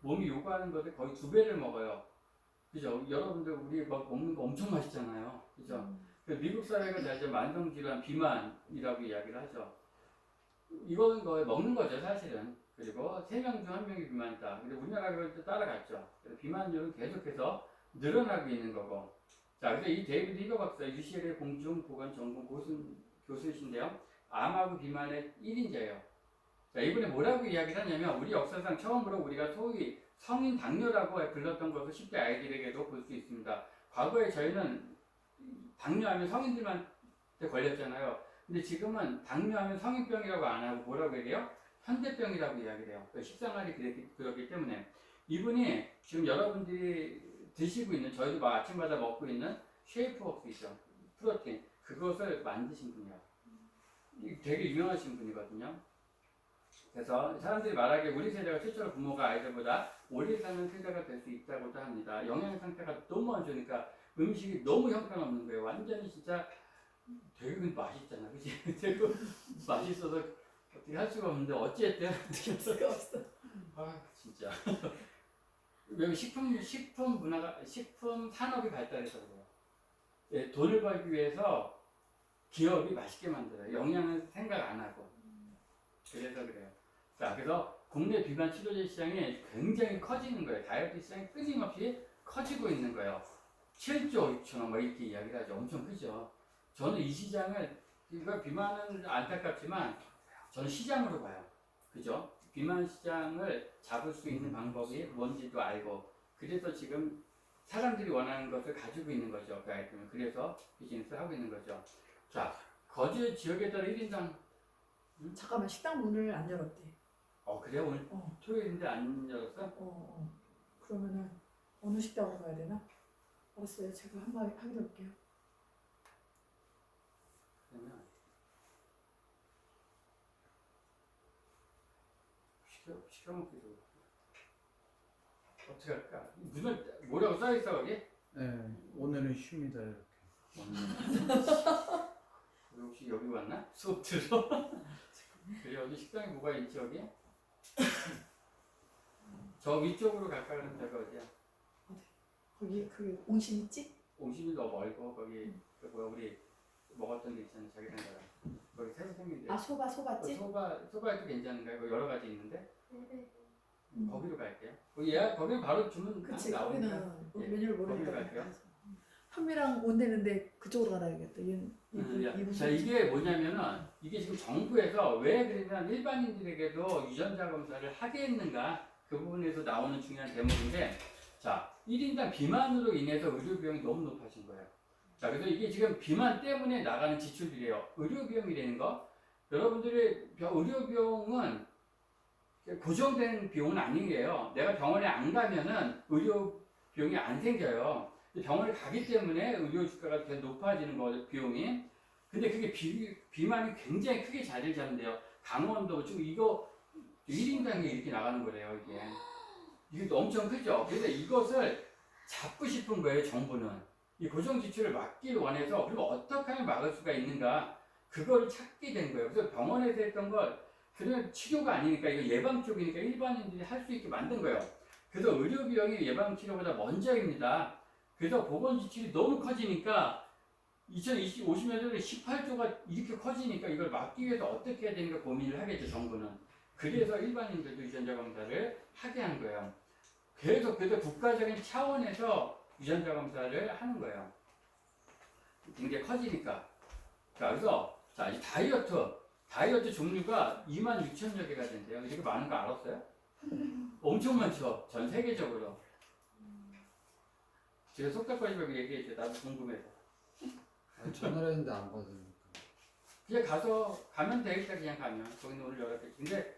몸이 요구하는 것을 거의 2배를 먹어요. 그죠? 여러분들 우리 막 먹는 거 엄청 맛있잖아요. 그죠? 미국 사회가 다 이제 만성질환 비만이라고 이야기를 하죠. 이거는 거의 먹는 거죠, 사실은. 그리고 3명 중 1명이 비만이다. 근데 우리나라가 그걸 또 따라갔죠. 그래서 비만율은 계속해서 늘어나고 있는 거고. 자, 그래서 이 데이비드 히거 박사, UCLA 공중보건전공 교수이신데요. 암하고 비만의 1인자예요. 자, 이분이 뭐라고 이야기를 하냐면, 우리 역사상 처음으로 우리가 소위 성인 당뇨라고 불렀던 것을 10대 아이들에게도 볼 수 있습니다. 과거에 저희는 당뇨하면 성인들한테 걸렸잖아요. 근데 지금은 당뇨하면 성인병이라고 안 하고 뭐라고 얘기해요? 현대병이라고 이야기를 해요. 식생활이 그렇기 때문에. 이분이 지금 여러분들이 드시고 있는, 저희도 막 아침마다 먹고 있는 쉐이프웍스 있죠. 프로틴. 그것을 만드신 분이에요. 되게 유명하신 분이거든요. 그래서 사람들이 말하기에 우리 세대가 최초로 부모가 아이들보다 오래 사는 세대가 될 수 있다고도 합니다. 영양 상태가 너무 안 좋으니까 음식이 너무 형편없는 거예요. 완전히 진짜 되게 맛있잖아, 그치? 되게 맛있어서 어떻게 할 수가 없는데 어쨌든 어떻게 할 수가 없어. 아 진짜 왜 식품 문화가 식품 산업이 발달해서 그래요. 예, 돈을 벌기 위해서 기업이 맛있게 만들어요. 영양은 생각 안 하고. 그래서 그래요. 자, 그래서 국내 비만 치료제 시장이 굉장히 커지는 거예요. 다이어트 시장이 끊임없이 커지고 있는 거예요. 7조 6천원 뭐 이렇게 이야기를 하죠. 엄청 크죠. 저는 이 시장을, 그러니까 비만은 안타깝지만 저는 시장으로 봐요. 그죠? 비만 시장을 잡을 수 있는 방법이 뭔지도 알고, 그래서 지금 사람들이 원하는 것을 가지고 있는 거죠. 그 아이템을. 그래서 비즈니스를 하고 있는 거죠. 자, 거주 지역에 따라 1인당 잠깐만, 식당 문을 안 열었대. 그래요? 오늘 토요일인데 안 열었어? 그러면은 어느 식당으로 가야 되나? 알았어요. 제가 한번 확인해 볼게요. 그러면 시켜먹기도 어떻게 할까? 무슨 뭐라고 써있어 거기? 네, 오늘은 쉽니다 이렇게. 혹시 여기 왔나? 수업 들어? 그래 여기 식당에 뭐가 있지 여기? 저 위쪽으로 갈까 그러면 데가 어디야? 거기 그 옹심이집? 옹심이 너무 멀고 거기 그 뭐야 우리 먹었던 데 있잖아 자기 생각 거기 새로 생긴 데. 아 소바집? 소바에도 괜찮은가요? 거 여러 가지 있는데 네. 거기로 갈게요. 거기 바로 주문 그치, 나오니까. 거기는 메뉴를 거기로 모르니까. 갈게요. 현미랑 온대는데 그쪽으로 가야겠다. 자 이게 뭐냐면은 이게 지금 정부에서 왜 그러면 일반인들에게도 유전자 검사를 하게 했는가 그 부분에서 나오는 중요한 대목인데 자 1인당 비만으로 인해서 의료 비용이 너무 높아진 거예요. 자 그래서 이게 지금 비만 때문에 나가는 지출들이에요. 의료 비용이라는 거 여러분들의 의료 비용은 고정된 비용은 아니에요. 내가 병원에 안 가면은 의료 비용이 안 생겨요. 병원에 가기 때문에 의료 주가가 계속 높아지는 거죠, 비용이. 근데 그게 비만이 굉장히 크게 자리를 잡는데요. 강원도 지금 이거 1인당에 이렇게 나가는 거래요, 이게. 이게 엄청 크죠? 그래서 이것을 잡고 싶은 거예요, 정부는. 이 고정 지출을 막기를 원해서, 그리고 어떻게 하면 막을 수가 있는가, 그거를 찾게 된 거예요. 그래서 병원에서 했던 걸, 그냥 치료가 아니니까, 이거 예방 쪽이니까 일반인들이 할 수 있게 만든 거예요. 그래서 의료 비용이 예방 치료보다 먼저입니다. 그래서 보건 지출이 너무 커지니까 2050년도에 18조가 이렇게 커지니까 이걸 막기 위해서 어떻게 해야 되는가 고민을 하겠죠, 정부는. 그래서 일반인들도 유전자 검사를 하게 한 거예요. 그래서 국가적인 차원에서 유전자 검사를 하는 거예요. 굉장히 커지니까. 자, 그래서 이 다이어트 종류가 26,000여 개가 된대요. 이렇게 많은 거 알았어요? 엄청 많죠, 전 세계적으로. 제가 속닥거리려고 얘기했죠. 나도 궁금해서. 전화를 했는데 안 받으니까. 그냥 가면 되겠다, 그냥 가면. 거기는 오늘 열었겠지. 근데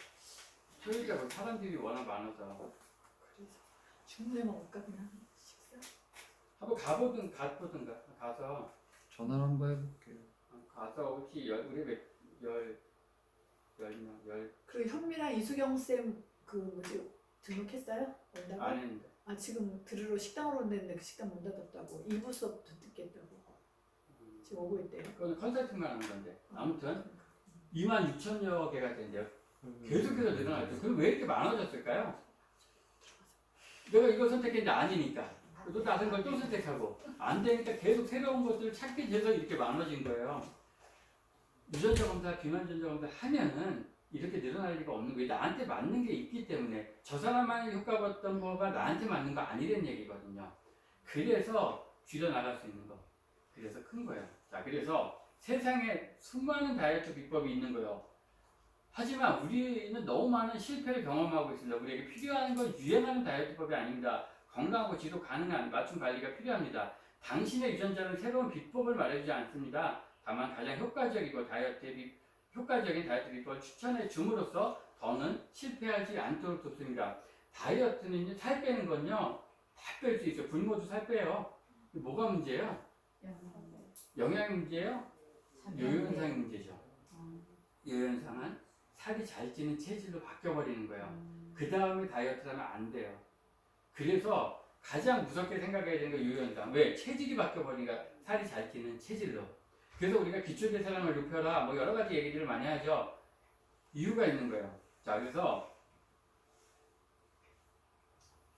토요일이라고 사람들이 워낙 많아서. 그래서 주문해 먹을까 그냥 식사? 한번 가보든가. 가서 전화를 한번 해볼게요. 혹시 우리 그리고 현미랑 이수경 쌤 등록했어요? 온다고? 안 했는데. 지금 들으러 식당으로 온다는데 그 식당 문 닫았다고. 2부 수업도 듣겠다고. 지금 오고 있대요. 그건 컨설팅만 하는 건데. 아무튼 26,000여 개가 된대요. 계속해서 늘어나죠. 그럼 왜 이렇게 많아졌을까요? 내가 이거 선택했는데 아니니까 또 다른 걸 또 선택하고 안 되니까 계속 새로운 것들을 찾게 돼서 이렇게 많아진 거예요. 유전자 검사, 비만 유전자 검사 하면은 이렇게 늘어날 리가 없는 거예요. 나한테 맞는 게 있기 때문에 저 사람만이 효과 봤던 거가 나한테 맞는 거 아니란 얘기거든요. 그래서 줄여나갈 수 있는 거. 그래서 큰 거예요. 자, 그래서 세상에 수많은 다이어트 비법이 있는 거예요. 하지만 우리는 너무 많은 실패를 경험하고 있습니다. 우리에게 필요한 건 유행하는 다이어트법이 아닙니다. 건강하고 지속 가능한 맞춤 관리가 필요합니다. 당신의 유전자는 새로운 비법을 말해주지 않습니다. 다만 가장 효과적인 다이어트 비법을 추천해 줌으로써 더는 실패하지 않도록 돕습니다. 다이어트는 살 빼는 건요, 다 뺄 수 있어요. 굶어도 살 빼요. 뭐가 문제예요? 영양이 문제예요? 요요현상이 문제죠. 요요현상은 살이 잘 찌는 체질로 바뀌어버리는 거예요. 그 다음에 다이어트를 하면 안 돼요. 그래서 가장 무섭게 생각해야 되는 게 요요현상. 왜? 체질이 바뀌어버리니까 살이 잘 찌는 체질로. 그래서 우리가 기초대사량을 높여라 뭐 여러 가지 얘기들을 많이 하죠. 이유가 있는 거예요. 자, 그래서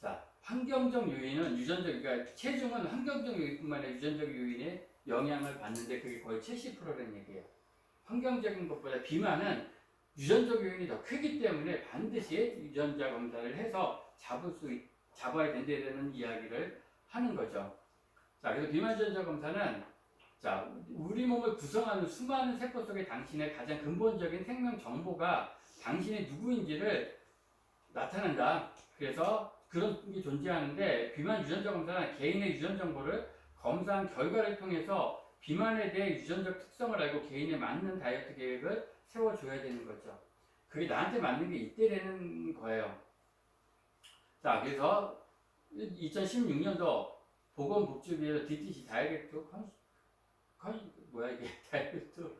자, 환경적 요인은 유전적, 그러니까 체중은 환경적 요인뿐만 아니라 유전적 요인에 영향을 받는데 그게 거의 70%라는 얘기예요. 환경적인 것보다 비만은 유전적 요인이 더 크기 때문에 반드시 유전자 검사를 해서 잡아야 된다는 이야기를 하는 거죠. 자, 그래서 비만 유전자 검사는 자, 우리 몸을 구성하는 수많은 세포 속에 당신의 가장 근본적인 생명 정보가 당신이 누구인지를 나타낸다. 그래서 그런 게 존재하는데 비만 유전자 검사는 개인의 유전 정보를 검사한 결과를 통해서 비만에 대해 유전적 특성을 알고 개인에 맞는 다이어트 계획을 세워줘야 되는 거죠. 그게 나한테 맞는 게 이때라는 거예요. 자, 그래서 2016년도 보건복지부에서 DTC 다이어트 다이어트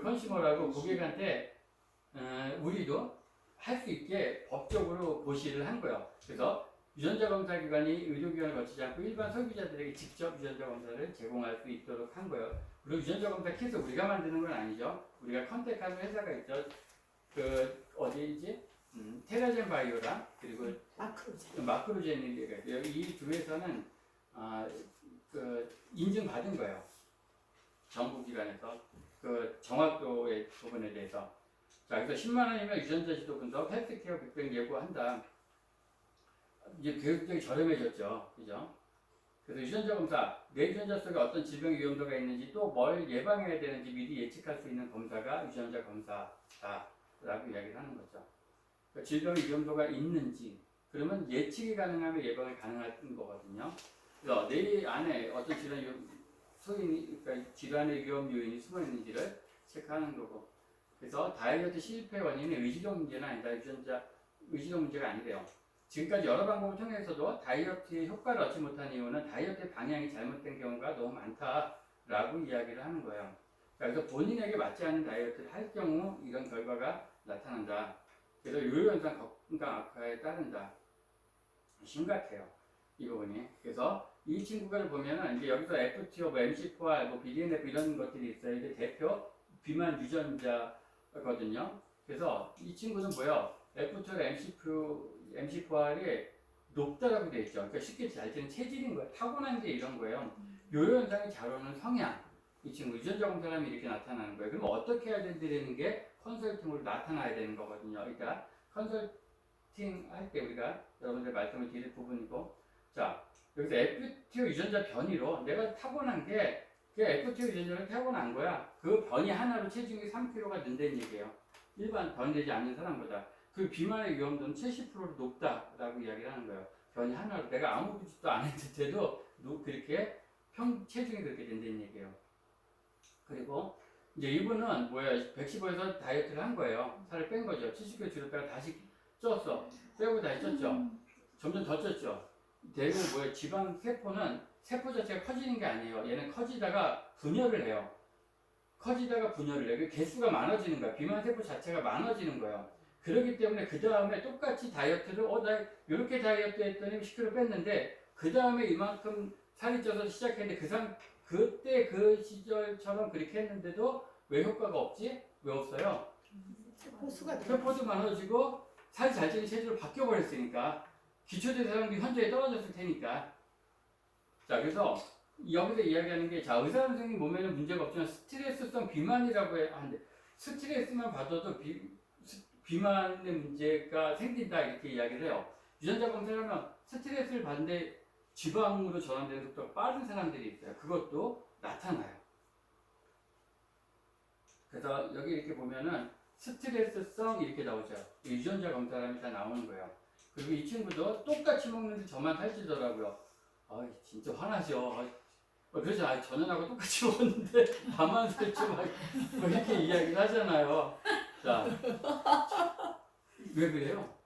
컨슈머라고 고객한테 우리도 할 수 있게 법적으로 고시를 한 거예요. 그래서 유전자 검사 기관이 의료기관을 거치지 않고 일반 소비자들에게 직접 유전자 검사를 제공할 수 있도록 한 거예요. 그리고 유전자 검사 키트 우리가 만드는 건 아니죠. 우리가 컨택하는 회사가 있죠. 그 어디지? 테라젠 바이오랑 그리고 마크로젠이가 있어요. 이 두 회사는 그 인증받은 거예요. 정부 기관에서 그 정확도의 부분에 대해서. 자, 그래서 10만 원이면 유전자 지도 분석, 헬스케어 빅뱅 예고한다. 이제 가격이 저렴해졌죠, 그죠? 그래서 유전자 검사, 내 유전자 속에 어떤 질병 위험도가 있는지 또 뭘 예방해야 되는지 미리 예측할 수 있는 검사가 유전자 검사다라고 이야기를 하는 거죠. 그러니까 질병의 위험도가 있는지, 그러면 예측이 가능하면 예방이 가능한 거거든요. 그래서 내 안에 어떤 그러니까 질환의 위험 요인이 숨어 있는지를 체크하는 거고. 그래서 다이어트 실패 원인은 의지적 문제는 아니다. 의지적 문제가 아니래요. 지금까지 여러 방법을 통해서도 다이어트에 효과를 얻지 못한 이유는 다이어트의 방향이 잘못된 경우가 너무 많다라고 이야기를 하는 거예요. 그래서 본인에게 맞지 않는 다이어트를 할 경우 이런 결과가 나타난다. 그래서 요요현상 건강 악화에 따른다. 심각해요, 이 부분이. 그래서 이 친구를 보면은 이제 여기서 FTO, MC4R, BDNF 이런 것들이 있어요. 이게 대표 비만 유전자거든요. 그래서 이 친구는 뭐요? FTO랑 MC4R이 높다라고 되어 있죠. 그러니까 쉽게 잘 되는 체질인 거예요. 타고난 게 이런 거예요. 요요 현상이 잘 오는 성향. 이 친구 유전자 검사를 하면 이렇게 나타나는 거예요. 그럼 어떻게 해야 되는 게 컨설팅으로 나타나야 되는 거거든요. 그러니까 컨설팅 할 때 우리가 여러분들 말씀을 드릴 부분이고, 자, 여기서 FTO 유전자 변이로 내가 타고난 게 그 FTO 유전자를 타고난 거야. 그 변이 하나로 체중이 3kg가 는다는 얘기예요. 일반 변이되지 않는 사람보다. 그 비만의 위험도는 70%로 높다라고 이야기를 하는 거예요. 변이 하나로 내가 아무 짓도 안 했는데도 그렇게 체중이 그렇게 된다는 얘기예요. 그리고 이제 이분은 뭐야, 115에서 다이어트를 한 거예요. 살을 뺀 거죠. 70kg 줄였다가 다시 쪘어. 빼고 다시 쪘죠. 점점 더 쪘죠. 대부분 뭐야, 지방 세포는 세포 자체가 커지는 게 아니에요. 얘는 커지다가 분열을 해요. 그 개수가 많아지는 거야. 비만 세포 자체가 많아지는 거예요. 그렇기 때문에 그 다음에 똑같이 다이어트를 나 이렇게 다이어트 했더니 10kg 뺐는데 그 다음에 이만큼 살이 쪄서 시작했는데 그때 그 시절처럼 그렇게 했는데도 왜 효과가 없지? 왜 없어요? 세포도 많아지고 살이 잘 찌는 체질로 바뀌어 버렸으니까 기초대사량도 현저히 떨어졌을 테니까. 자, 그래서 여기서 이야기하는 게, 자, 의사 선생님 몸에는 문제가 없지만 스트레스성 비만이라고 하는데, 스트레스만 받아도 비만의 문제가 생긴다 이렇게 이야기를 해요. 유전자 검사를 하면 스트레스를 받는데 지방으로 전환되는 속도가 빠른 사람들이 있어요. 그것도 나타나요. 그래서 여기 이렇게 보면은 스트레스성 이렇게 나오죠. 유전자 검사라면 다 나오는 거예요. 그리고 이 친구도 똑같이 먹는데 저만 살찌더라고요. 진짜 화나죠. 그래서 전현하고 똑같이 먹었는데 다만 살찌 막 이렇게 이야기를 하잖아요. 자, 왜 그래요?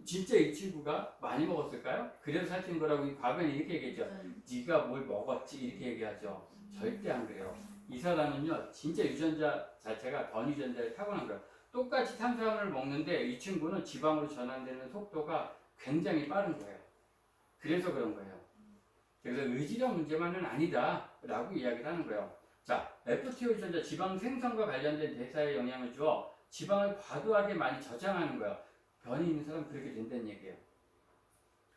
진짜 이 친구가 많이 먹었을까요? 그래서 살찐 거라고 과거에는 이렇게 얘기했죠. 네가 뭘 먹었지 이렇게 얘기하죠. 절대 안 그래요. 이 사람은요, 진짜 유전자 자체가 변 유전자에 타고난 거예요. 똑같이 탄수화물을 먹는데 이 친구는 지방으로 전환되는 속도가 굉장히 빠른 거예요. 그래서 그런 거예요. 그래서 의지력 문제만은 아니다 라고 이야기를 하는 거예요. 자, FTO 유전자 지방 생성과 관련된 대사에 영향을 주어 지방을 과도하게 많이 저장하는 거예요. 변이 있는 사람은 그렇게 된다는 얘기예요.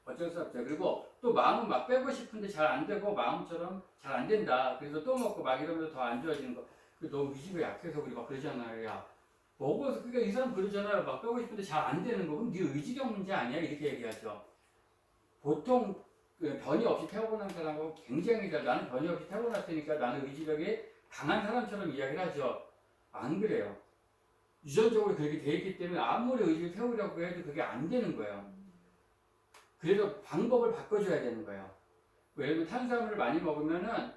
어쩔 수 없죠. 그리고 또 마음은 막 빼고 싶은데 잘 안 되고 마음처럼 잘 안 된다. 그래서 또 먹고 막 이러면서 더 안 좋아지는 거. 너 의지가 약해서 그래 막 그러잖아요. 야, 먹어서 그러니까 이 사람 그러잖아요. 막 빼고 싶은데 잘 안 되는 거. 그럼 네 의지력 문제 아니야? 이렇게 얘기하죠. 보통 변이 없이 태어난 사람하고 굉장히 나는 변이 없이 태어났으니까 나는 의지력이 강한 사람처럼 이야기를 하죠. 안 그래요. 유전적으로 그렇게 돼 있기 때문에 아무리 의지를 세우려고 해도 그게 안 되는 거예요. 그래서 방법을 바꿔줘야 되는 거예요. 예를 들면 탄수화물을 많이 먹으면은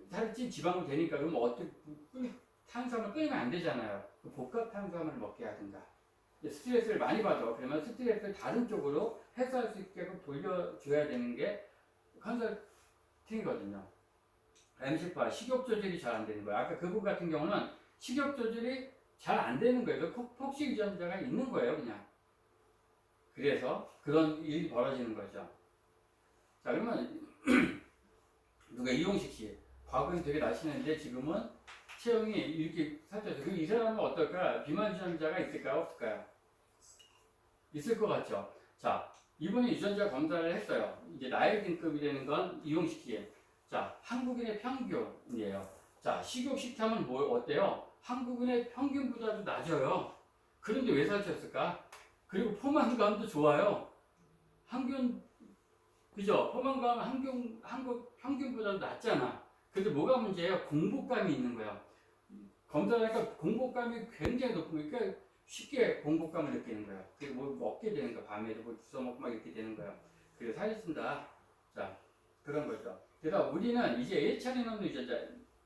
살이 찐 지방으로 되니까 그럼 어떻게 탄수화물 끊으면 안 되잖아요. 복합 탄수화물을 먹게 하든가. 스트레스를 많이 받아. 그러면 스트레스를 다른 쪽으로 해소할 수 있게끔 돌려줘야 되는 게 컨설팅이거든요. MC파 식욕 조절이 잘 안 되는 거예요. 아까 그분 같은 경우는 식욕 조절이 잘 안 되는 거예요. 폭식 유전자가 있는 거예요, 그냥. 그래서 그런 일이 벌어지는 거죠. 자, 그러면 누가 이용식 씨, 과거엔 되게 날씬했는데 지금은 체형이 이렇게 살쪄서 그럼 이 사람은 어떨까? 비만 유전자가 있을까요? 없을까요? 있을 것 같죠. 자, 이분이 유전자 검사를 했어요. 이제 나이 등급이 되는 건 이용식 씨. 자, 한국인의 평균이에요. 자, 식욕 식탐은 어때요? 한국인의 평균보다도 낮아요. 그런데 왜 살쪘을까? 그리고 포만감도 좋아요. 그죠? 포만감은 한국 평균보다도 낮잖아. 근데 뭐가 문제예요? 공복감이 있는 거야. 검사를 하니까 공복감이 굉장히 높으니까 쉽게 공복감을 느끼는 거야. 그리고 뭐 먹게 되는 거야. 밤에도 뭐 주워 먹고 막 이렇게 되는 거야. 그래서 살이 찐다. 자, 그런 거죠. 그래서 우리는 이제 1차례 넘는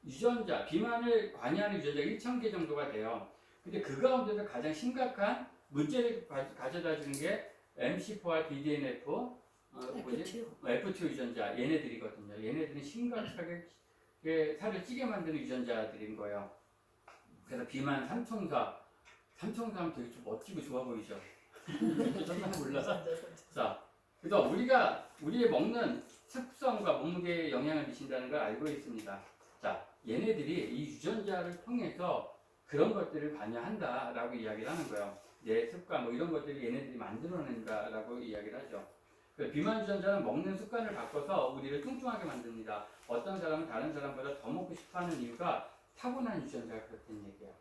유전자, 비만을 관여하는 유전자 1,000개 정도가 돼요. 근데 그 가운데서 가장 심각한 문제를 가져다 주는 게 MC4와 BDNF, FTO 유전자, 얘네들이거든요. 얘네들은 심각하게 살을 찌게 만드는 유전자들인 거예요. 그래서 비만 삼총사하면 되게 좀 멋지고 좋아 보이죠? 저는 몰라서. 자, 그래서 우리의 먹는 습성과 몸무게에 영향을 미친다는 걸 알고 있습니다. 자, 얘네들이 이 유전자를 통해서 그런 것들을 관여한다라고 이야기를 하는 거예요. 내 습관, 뭐 이런 것들이 얘네들이 만들어낸다라고 이야기를 하죠. 비만 유전자는 먹는 습관을 바꿔서 우리를 뚱뚱하게 만듭니다. 어떤 사람은 다른 사람보다 더 먹고 싶어 하는 이유가 타고난 유전자가 그렇다는 얘기예요.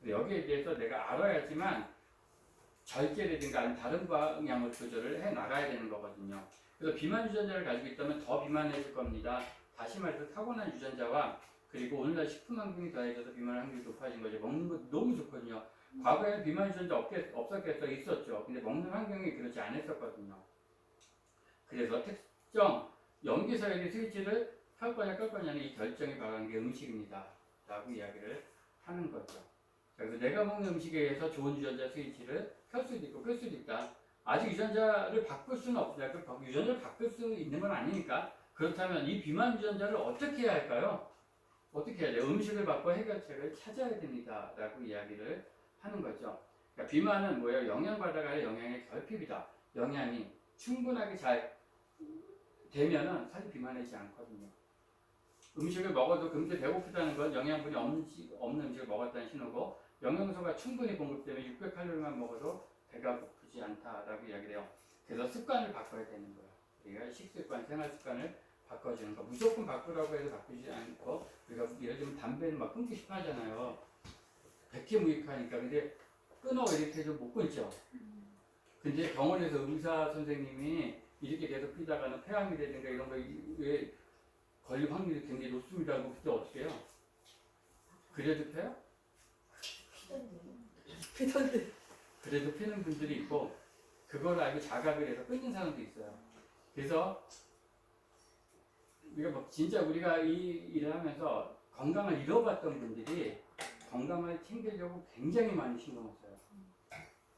여기에 대해서 내가 알아야지만 절제라든가 아니면 다른 방향으로 조절을 해 나가야 되는 거거든요. 그래서 비만 유전자를 가지고 있다면 더 비만해질 겁니다. 다시 말해서 타고난 유전자와 그리고 오늘날 식품 환경이 더해져서 비만 확률이 높아진 거죠. 먹는 거 너무 좋거든요. 과거에는 비만 유전자 없었겠어요? 있었죠. 근데 먹는 환경이 그렇지 않았었거든요. 그래서 특정 염기서열의 스위치를 켤 거냐 끌 거냐는 이 결정이 바라는 게 음식입니다. 라고 이야기를 하는 거죠. 그래서 내가 먹는 음식에 의해서 좋은 유전자 스위치를 켤 수도 있고 끌 수도 있다. 아직 유전자를 바꿀 수는 없어요. 유전자를 바꿀 수 있는 건 아니니까. 그렇다면 이 비만 유전자를 어떻게 해야 할까요? 어떻게 해야 돼요? 음식을 바꿔 해결책을 찾아야 됩니다. 라고 이야기를 하는 거죠. 그러니까 비만은 뭐예요? 영양바다가의 영양의 결핍이다. 영양이 충분하게 잘 되면은 사실 비만하지 않거든요. 음식을 먹어도 금세 배고프다는 건 영양분이 없는 음식을 먹었다는 신호고 영양소가 충분히 공급되면 600칼로리만 먹어도 배가 고프지 않다라고 이야기를 해요. 그래서 습관을 바꿔야 되는 거야. 우리가 식습관, 생활 습관을 바꿔주는 거. 무조건 바꾸라고 해도 바꾸지 않고, 우리가 예를 들면 담배는 막 끊기 쉽게 하잖아요. 백해무익하니까. 근데 끊어 이렇게 해도 못 끊죠. 근데 병원에서 의사 선생님이 이렇게 계속 피다가는 폐암이라든가 이런 거에 걸릴 확률이 굉장히 높습니다. 그때 어떻게 해요? 그래도 펴요? 피던데. 그래도 피는 분들이 있고, 그걸 알고 자각을 해서 끊는 사람도 있어요. 그래서 우리가 뭐 진짜 우리가 이 일을 하면서 건강을 잃어봤던 분들이 건강을 챙기려고 굉장히 많이 신경을 써요.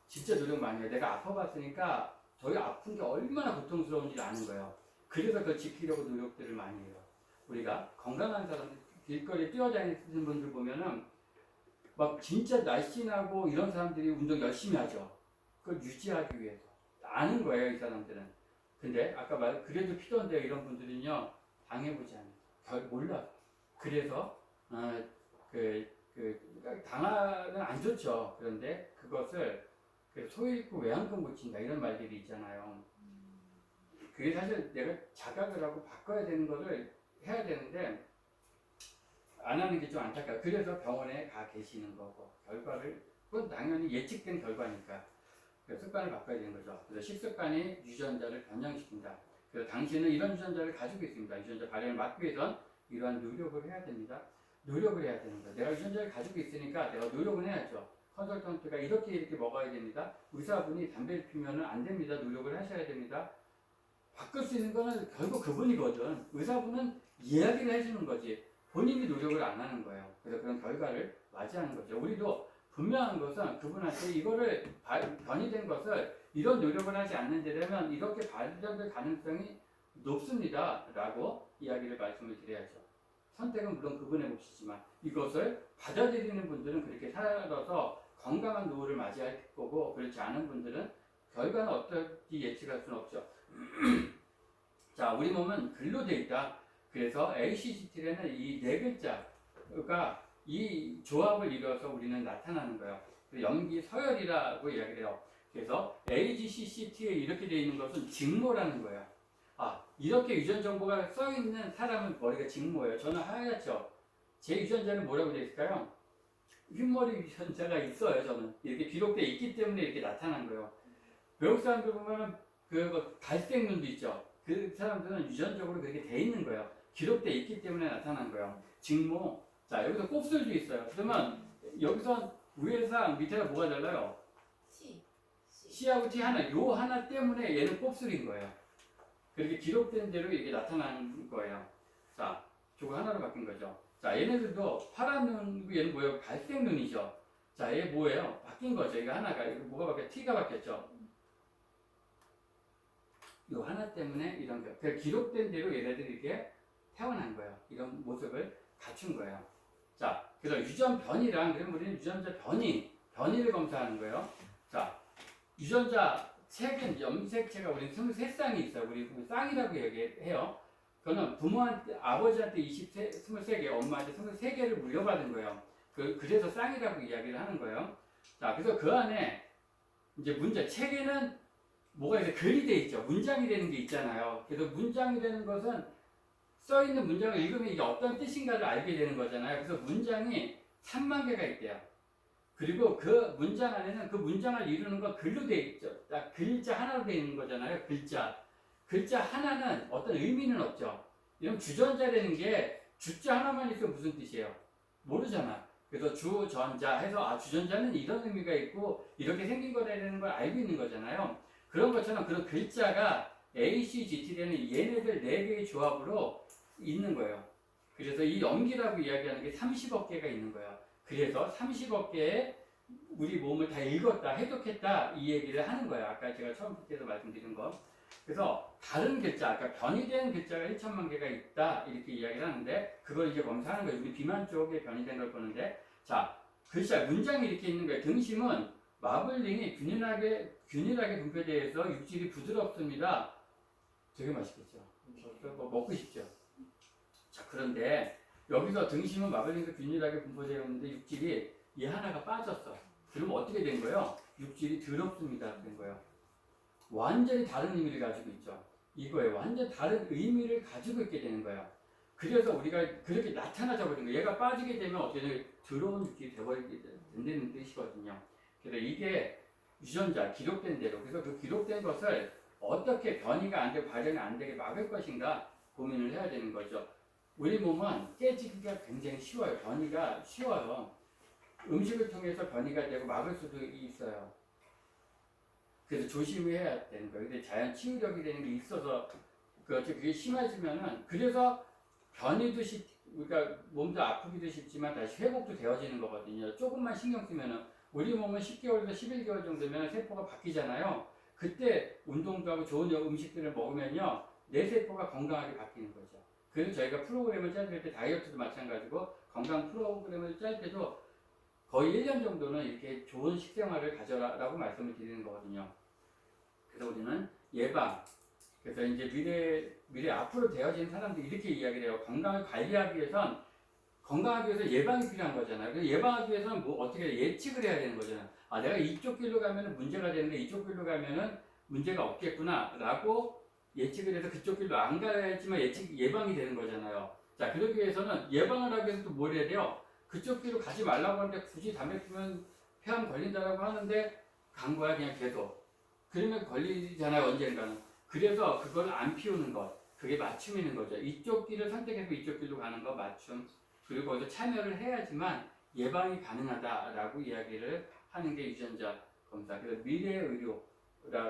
진짜 노력 많이 해요. 내가 아파봤으니까 저희 아픈 게 얼마나 고통스러운지 아는 거예요. 그래서 그걸 지키려고 노력들을 많이 해요. 우리가 건강한 사람들, 길거리에 뛰어다니는 분들 보면은 막 진짜 날씬하고 이런 사람들이 운동 열심히 하죠. 그걸 유지하기 위해서. 아는 거예요, 이 사람들은. 근데 아까 말 그래도 피던데 이런 분들은요, 당해보지 않아요. 몰라. 그래서 당하는 안 좋죠. 그런데 그것을 소 잃고 외양간 고친다 이런 말들이 있잖아요. 그게 사실 내가 자각을 하고 바꿔야 되는 거를 해야 되는데 안 하는 게 좀 안타까워요. 그래서 병원에 가 계시는 거고, 결과를, 그건 당연히 예측된 결과니까. 그래서 습관을 바꿔야 되는 거죠. 그래서 식습관이 유전자를 변형시킨다. 그래서 당신은 이런 유전자를 가지고 있습니다. 유전자 발현을 막기 위해선 이러한 노력을 해야 됩니다. 노력을 해야 되는 거예요. 내가 유전자를 가지고 있으니까 내가 노력을 해야죠. 컨설턴트가 이렇게 먹어야 됩니다. 의사분이 담배를 피우면 안 됩니다. 노력을 하셔야 됩니다. 바꿀 수 있는 거는 결국 그분이거든. 의사분은 이야기를 해주는 거지. 본인이 노력을 안 하는 거예요. 그래서 그런 결과를 맞이하는 거죠. 우리도 분명한 것은 그분한테 이거를 변이된 것을 이런 노력을 하지 않는 데라면 이렇게 발전될 가능성이 높습니다. 라고 이야기를 말씀을 드려야죠. 선택은 물론 그분의 몫이지만 이것을 받아들이는 분들은 그렇게 살아서 건강한 노후를 맞이할 거고, 그렇지 않은 분들은 결과는 어떨지 예측할 수는 없죠. 자, 우리 몸은 글로 돼 있다. 그래서 ACGT라는 이 네 글자가 이 조합을 이뤄서 우리는 나타나는 거예요. 염기 서열이라고 이야기를 해요. 그래서 AGCCT에 이렇게 되어 있는 것은 직모라는 거예요. 아, 이렇게 유전 정보가 써 있는 사람은 머리가 직모예요. 저는 하얗죠. 제 유전자는 뭐라고 되어 있을까요? 흰머리 유전자가 있어요. 저는 이렇게 기록되어 있기 때문에 이렇게 나타난 거예요. 외국 사람들 보면은 그 갈색 눈도 있죠. 그 사람들은 유전적으로 그렇게 돼 있는 거예요. 기록되어 있기 때문에 나타난 거예요. 직모. 자, 여기서 곱슬도 있어요. 그러면 여기서 위에랑 밑에가 뭐가 달라요? C하고 T 하나, 요 하나 때문에 얘는 곱슬인 거예요. 그렇게 기록된 대로 이렇게 나타난 거예요. 자, 저거 하나로 바뀐 거죠. 자, 얘네들도 파란 눈, 얘는 뭐예요? 갈색 눈이죠. 자, 얘 뭐예요? 바뀐 거죠. 이거 하나가, 이거 뭐가 바뀌었죠? T가 바뀌었죠. 요 하나 때문에 이런 거. 그 기록된 대로 얘네들이 이렇게 태어난 거예요. 이런 모습을 갖춘 거예요. 자, 그래서 유전 변이랑, 그럼 우리는 유전자 변이를 검사하는 거예요. 자, 유전자 책은 염색체가 우리는 23쌍이 있어요. 우리 쌍이라고 얘기해요. 그거는 부모한테, 아버지한테 23개, 엄마한테 23개를 물려받은 거예요. 그래서 쌍이라고 이야기를 하는 거예요. 자, 그래서 그 안에 이제 책에는 뭐가 이제 글이 돼 있죠. 문장이 되는 게 있잖아요. 그래서 문장이 되는 것은 써 있는 문장을 읽으면 이게 어떤 뜻인가를 알게 되는 거잖아요. 그래서 문장이 3만 개가 있대요. 그리고 그 문장 안에는 그 문장을 이루는 건 글로 돼 있죠. 글자 하나로 돼 있는 거잖아요. 글자 하나는 어떤 의미는 없죠. 이런 주전자라는 게 주자 하나만 있으면 무슨 뜻이에요? 모르잖아. 그래서 주전자 해서 주전자는 이런 의미가 있고 이렇게 생긴 거라는 걸 알고 있는 거잖아요. 그런 것처럼 그런 글자가 ACGT라는 얘네들 4개의 조합으로 있는 거예요. 그래서 이 염기라고 이야기하는 게 30억 개가 있는 거예요. 그래서 30억 개의 우리 몸을 다 읽었다, 해독했다 이 얘기를 하는 거예요. 아까 제가 처음부터 말씀드린 거. 그래서 다른 글자, 아까 변이된 글자가 1천만 개가 있다 이렇게 이야기를 하는데 그걸 이제 검사하는 거예요. 우리 비만 쪽에 변이된 걸 보는데, 자, 글자 문장이 이렇게 있는 거예요. 등심은 마블링이 균일하게 분포되어 있어 육질이 부드럽습니다. 되게 맛있겠죠. 먹고 싶죠. 자, 그런데 여기서 등심은 마블링에서 균일하게 분포되어 있는데 육질이 얘 하나가 빠졌어. 그러면 어떻게 된 거예요? 육질이 더럽습니다. 된 거예요. 완전히 다른 의미를 가지고 있죠. 이거에 완전 다른 의미를 가지고 있게 되는 거예요. 그래서 우리가 그렇게 나타나져 버린 거예요. 얘가 빠지게 되면 어떻게 되면 들어온 느낌이 돼버리게 된다는 뜻이거든요. 그래서 이게 유전자 기록된 대로, 그래서 그 기록된 것을 어떻게 변이가 안 되고 발현이 안 되게 막을 것인가 고민을 해야 되는 거죠. 우리 몸은 깨지기가 굉장히 쉬워요. 변이가 쉬워요. 음식을 통해서 변이가 되고 막을 수도 있어요. 그래서 조심해야 되는 거예요. 근데 자연 치유력이 되는 게 있어서 그렇죠. 그게 심해지면은 그래서 변이도 그러니까 몸도 아프기도 쉽지만 다시 회복도 되어지는 거거든요. 조금만 신경 쓰면은 우리 몸은 10개월에서 11개월 정도면 세포가 바뀌잖아요. 그때 운동도 하고 좋은 음식들을 먹으면요, 내 세포가 건강하게 바뀌는 거죠. 그래서 저희가 프로그램을 짤 때 다이어트도 마찬가지고 건강 프로그램을 짤 때도 거의 1년 정도는 이렇게 좋은 식생활을 가져라라고 말씀을 드리는 거거든요. 그래서 우리는 예방, 그래서 이제 미래 앞으로 되어지는 사람들이 이렇게 이야기를 해요. 건강을 관리하기 위해선, 건강하기 위해서 예방이 필요한 거잖아요. 그래서 예방하기 위해서는 뭐 어떻게 예측을 해야 되는 거잖아요. 아, 내가 이쪽 길로 가면은 문제가 되는데 이쪽 길로 가면은 문제가 없겠구나라고 예측을 해서 그쪽 길로 안 가야지만 예방이 되는 거잖아요. 자, 그러기 위해서는 예방을 하기 위해서 또 뭘 해야 돼요? 그쪽 길로 가지 말라고 하는데 굳이 담배 피면 폐암 걸린다라고 하는데 간 거야 그냥 계속. 그러면 걸리잖아요 언젠가는. 그래서 그걸 안 피우는 것, 그게 맞춤이는 거죠. 이쪽 길을 선택해서 이쪽 길로 가는 거 맞춤. 그리고 거기서 참여를 해야지만 예방이 가능하다라고 이야기를 하는 게 유전자 검사. 그래서 미래의료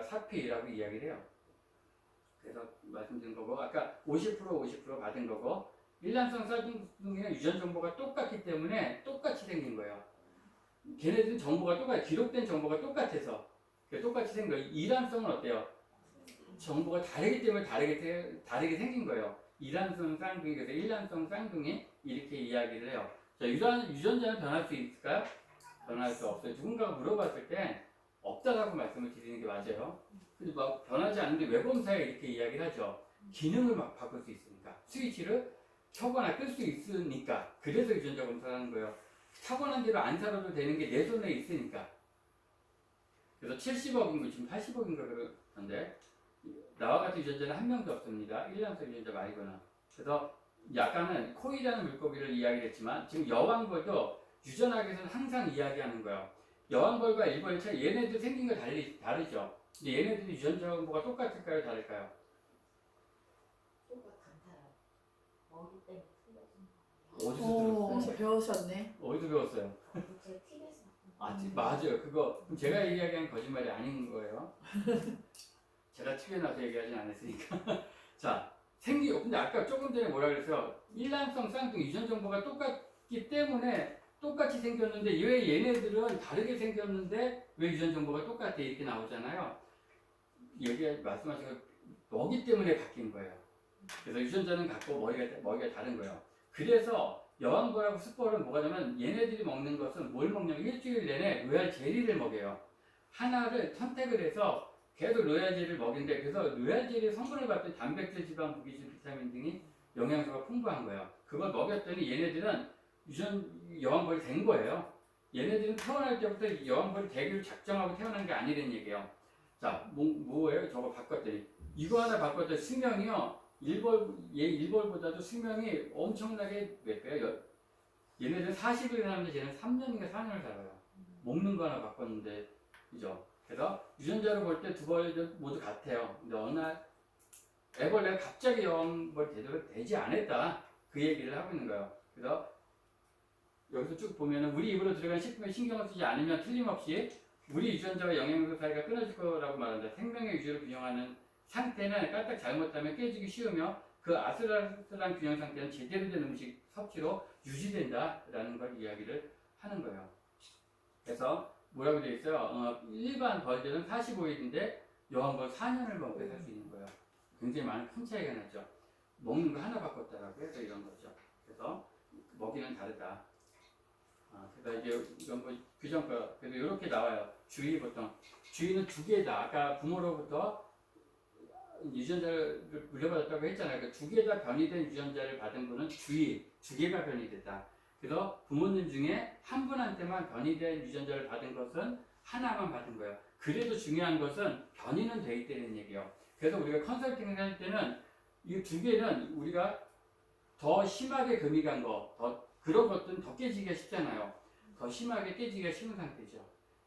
사피라고 이야기를 해요. 그래서 말씀드린 거고, 아까 50% 받은 거고, 일란성 쌀둥이는 유전 정보가 똑같기 때문에 똑같이 생긴 거예요. 걔네들은 정보가 기록된 정보가 똑같아서 똑같이 생긴 거예요. 이란성은 어때요? 정보가 다르기 때문에 다르게 생긴 거예요. 이란성 쌍둥이, 그래서 일란성 쌍둥이 이렇게 이야기를 해요. 자, 유전자는 변할 수 있을까요? 변할 수 없어요. 누군가가 물어봤을 때 없다라고 말씀을 드리는 게 맞아요. 근데 막 변하지 않는데 왜 검사에 이렇게 이야기를 하죠? 기능을 막 바꿀 수 있으니까. 스위치를 켜거나 끌 수 있으니까. 그래서 유전자 검사를 하는 거예요. 타고난 대로 안 살아도 되는 게 내 손에 있으니까. 그래서 70억인가 지금 80억인가 그러는데 나와 같은 유전자는 한 명도 없습니다. 1년생 유전자 말고는. 그래서 약간은 코이라는 물고기를 이야기했지만 지금 여왕벌도 유전학에서는 항상 이야기하는 거예요. 여왕벌과 일벌의 차이, 얘네들 생긴 거 다르죠. 근데 얘네들이 유전자 정보가 똑같을까요? 다를까요? 같아요. 먹이 때문에 어디서 어디서 들었어요? 배우셨네. 어디서 배웠어요? 제가 TV에서 맞아요. 그거 그럼 제가 얘기한 거짓말이 아닌 거예요. 제가 TV에 나서 얘기하진 않았으니까. 자, 근데 아까 조금 전에 뭐라 그랬어요? 일란성 쌍둥이 유전 정보가 똑같기 때문에 똑같이 생겼는데 왜 얘네들은 다르게 생겼는데 왜 유전 정보가 똑같아 이렇게 나오잖아요. 여기 말씀하신 거 먹이 때문에 바뀐 거예요. 그래서 유전자는 같고 먹이가 다른 거예요. 그래서 여왕벌하고 숯벌은 뭐가 되면 얘네들이 먹는 것은 뭘 먹냐면 일주일 내내 로얄 젤리를 먹여요. 하나를 선택을 해서 계속 로얄 젤리를 먹이는데, 그래서 로얄 젤리 성분을 봤더니 단백질, 지방, 무기질, 비타민 등이 영양소가 풍부한 거예요. 그걸 먹였더니 얘네들은 여왕벌이 된 거예요. 얘네들은 태어날 때부터 여왕벌이 되기를 작정하고 태어난 게 아니란 얘기예요. 자, 뭐예요? 저거 바꿨더니 이거 하나 바꿨더니 수명이요. 일벌보다도 수명이 엄청나게 몇 배요? 얘네들은 40일 사는데 쟤는 3년인가 4년을 살아요. 먹는 거 하나 바꿨는데, 그죠? 그래서 유전자로 볼 때 두 벌 모두 같아요. 근데 어느 날 애벌레가 갑자기 여왕벌 제대로 되지 않았다. 그 얘기를 하고 있는 거예요. 그래서 여기서 쭉 보면은 우리 입으로 들어간 식품에 신경을 쓰지 않으면 틀림없이 우리 유전자와 영양소 사이가 끊어질 거라고 말한다. 생명의 유지를 균형하는 상태는 까딱 잘못하면 깨지기 쉬우며 그 아슬아슬한 균형 상태는 제대로 된 음식 섭취로 유지된다라는 걸 이야기를 하는 거예요. 그래서 뭐라고 되어 있어요? 일반 벌들은 45일인데 여왕벌 4년을 먹게 살 수 있는 거예요. 굉장히 많은 큰 차이가 나죠. 먹는 거 하나 바꿨다라고 해서 이런 거죠. 그래서 먹이는 다르다. 그래서 이제 이건 뭐 규정과 그래서 이렇게 나와요. 주의 보통 주의는 두 개다. 아까 부모로부터 유전자를 물려받았다고 했잖아요. 그 두 개 다 변이된 유전자를 받은 분은 주의 두 개가 변이됐다. 그래서 부모님 중에 한 분한테만 변이된 유전자를 받은 것은 하나만 받은 거예요. 그래도 중요한 것은 변이는 돼 있다는 얘기예요. 그래서 우리가 컨설팅을 할 때는 이 두 개는 우리가 더 심하게 금이 간 거, 그런 것들은 더 깨지기가 쉽잖아요. 더 심하게 깨지기가 쉬운 상태죠.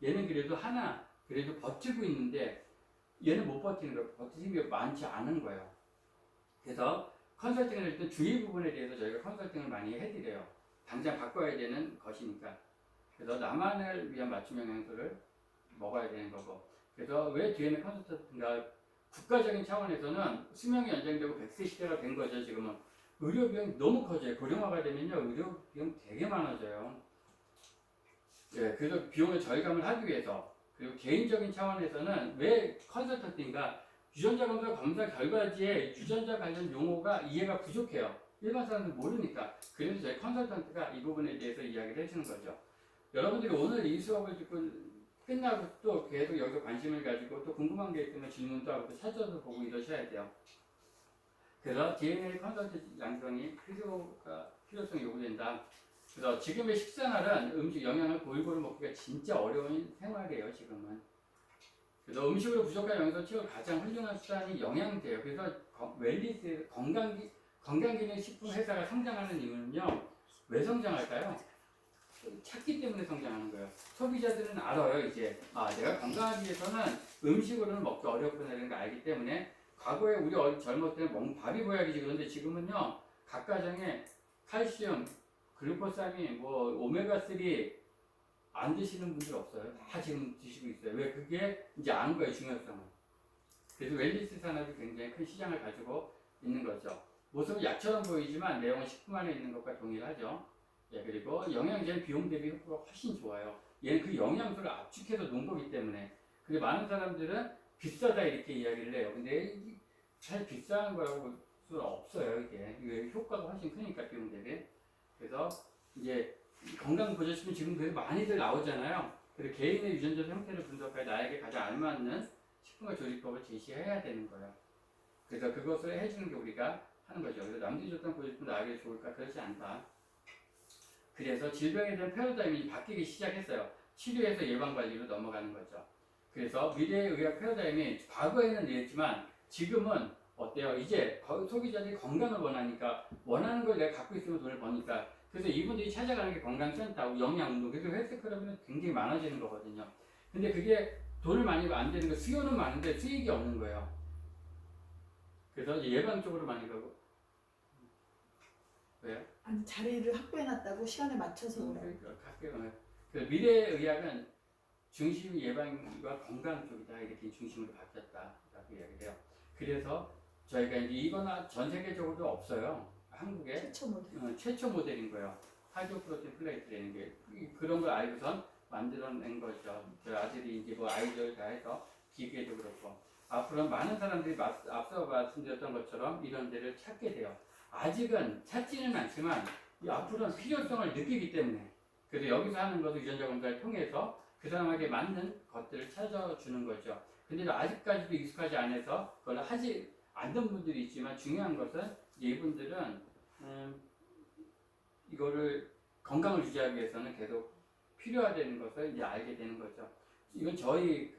얘는 그래도 하나, 그래도 버티고 있는데 얘는 못 버티는 거예요. 버티는 힘이 많지 않은 거예요. 그래서 컨설팅을 할 때 주의 부분에 대해서 저희가 컨설팅을 많이 해드려요. 당장 바꿔야 되는 것이니까. 그래서 나만을 위한 맞춤 영양소를 먹어야 되는 거고. 그래서 왜 뒤에는 컨설팅가 국가적인 차원에서는 수명이 연장되고 100세 시대가 된 거죠. 지금은 의료 비용이 너무 커져요. 고령화가 되면요 의료 비용 되게 많아져요. 예, 그래서 비용을 절감을 하기 위해서 그리고 개인적인 차원에서는 왜 컨설턴팅가 유전자 검사 결과지에 유전자 관련 용어가 이해가 부족해요. 일반 사람들 모르니까. 그래서 저희 컨설턴트가 이 부분에 대해서 이야기를 해주는 거죠. 여러분들이 오늘 이 수업을 듣고 끝나고 또 계속 여기서 관심을 가지고 또 궁금한 게 있으면 질문도 하고 또 찾아서 보고 이러셔야 돼요. 그래서 DNA 컨설턴트 양성이 필요성이 요구된다. 그래서 지금의 식생활은 음식 영양을 골고루 먹기가 진짜 어려운 생활이에요. 지금은. 그래서 음식으로 부족한 영양소 채울 가장 훌륭한 수단이 영양제예요. 그래서 웰리스 건강기능식품 회사가 성장하는 이유는요. 왜 성장할까요? 찾기 때문에 성장하는 거예요. 소비자들은 알아요. 이제 내가 건강하기 위해서는 음식으로는 먹기 어렵구나라는 걸 알기 때문에 과거에 우리 젊었을 때는 밥이 보약이지. 그런데 지금은요. 각 가정에 칼슘, 글루코사민, 오메가3 안 드시는 분들 없어요. 다 지금 드시고 있어요. 왜? 그게 이제 아는 거예요. 중요성을. 그래서 웰니스 산업이 굉장히 큰 시장을 가지고 있는 거죠. 모습은 약처럼 보이지만 내용은 식품 안에 있는 것과 동일하죠. 예, 그리고 영양제는 비용 대비 효과가 훨씬 좋아요. 얘는 그 영양소를 압축해서 놓은 거기 때문에. 근데 많은 사람들은 비싸다 이렇게 이야기를 해요. 근데 사실 비싼 거라고 볼 수는 없어요. 이게 효과가 훨씬 크니까 비용 대비. 그래서 이제 건강 보조식품 지금 그래도 많이들 나오잖아요. 그래서 개인의 유전자 형태를 분석해 나에게 가장 알맞는 식품과 조리법을 제시해야 되는 거예요. 그래서 그것을 해주는 게 우리가 하는 거죠. 그래서 남들이 줬던 보조식품 나에게 좋을까? 그렇지 않다. 그래서 질병에 대한 패러다임이 바뀌기 시작했어요. 치료에서 예방관리로 넘어가는 거죠. 그래서 미래의 의학 패러다임이 과거에는 이랬지만 지금은 어때요? 이제 소비자들이 건강을 원하니까 원하는 걸 내가 갖고 있으면 돈을 버니까 그래서 이분들이 찾아가는 게 건강센터, 영양운동, 그래서 헬스클럽은 굉장히 많아지는 거거든요. 근데 그게 돈을 많이 안 되는 거 수요는 많은데 수익이 없는 거예요. 그래서 예방 쪽으로 많이 가고 왜요? 아니 자리를 확보해놨다고 시간에 맞춰서 그래. 그래서 미래의 의학은 중심 예방과 건강 쪽이다 이렇게 중심으로 바뀌었다라고 이야기를 해요. 그래서 저희가 이제 이거나 전 세계적으로도 없어요. 한국에 최초 모델. 최초 모델인 거예요. 하이드로 프로틴 플레이트라는 게 그런 걸 알고선 만들어낸 거죠. 저희 아들이 이제 아이디어를 다 해서 기계도 그렇고 앞으로는 많은 사람들이 앞서 말씀드렸던 것처럼 이런 데를 찾게 돼요. 아직은 찾지는 않지만 앞으로는 필요성을 느끼기 때문에 그래서 여기서 하는 것도 유전자 검사를 통해서 그 사람에게 맞는 것들을 찾아주는 거죠. 근데 아직까지도 익숙하지 않아서 그걸 하지 않는 분들이 있지만 중요한 것은 이분들은 이거를 건강을 유지하기 위해서는 계속 필요하다는 것을 이제 알게 되는 거죠. 이건 저희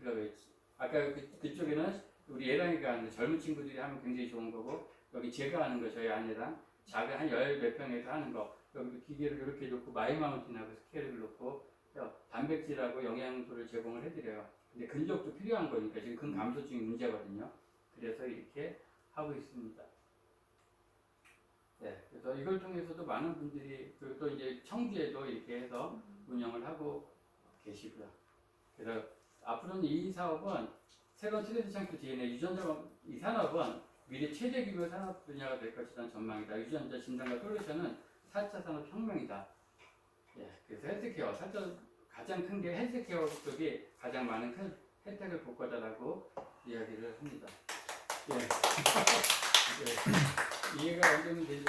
아까 그쪽에는 우리 예랑이가 하는 젊은 친구들이 하면 굉장히 좋은 거고 여기 제가 하는 거 저희 아내랑 작은 한 10몇 평에서 하는 거 여기도 기계를 이렇게 놓고 마이마운틴하고 스케일을 놓고 단백질하고 영양소를 제공을 해드려요. 근데 근력도 필요한 거니까 지금 근감소증이 문제거든요. 그래서 이렇게 하고 있습니다. 네, 그래서 이걸 통해서도 많은 분들이 그리고 또 이제 청주에도 이렇게 해서 운영을 하고 계시고요. 그래서 앞으로는 이 사업은 새로운 트렌드 창출 DNA 유전자 이 산업은 미래 최대 규모 산업 분야가 될 것이라는 전망이다. 유전자 진단과 솔루션은 4차 산업 혁명이다. 예, 그래서 헬스케어 가장 큰 게 헬스케어 쪽이 가장 많은 큰 혜택을 볼 거다라고 이야기를 합니다. 예. 예. 이해가 완전히 되지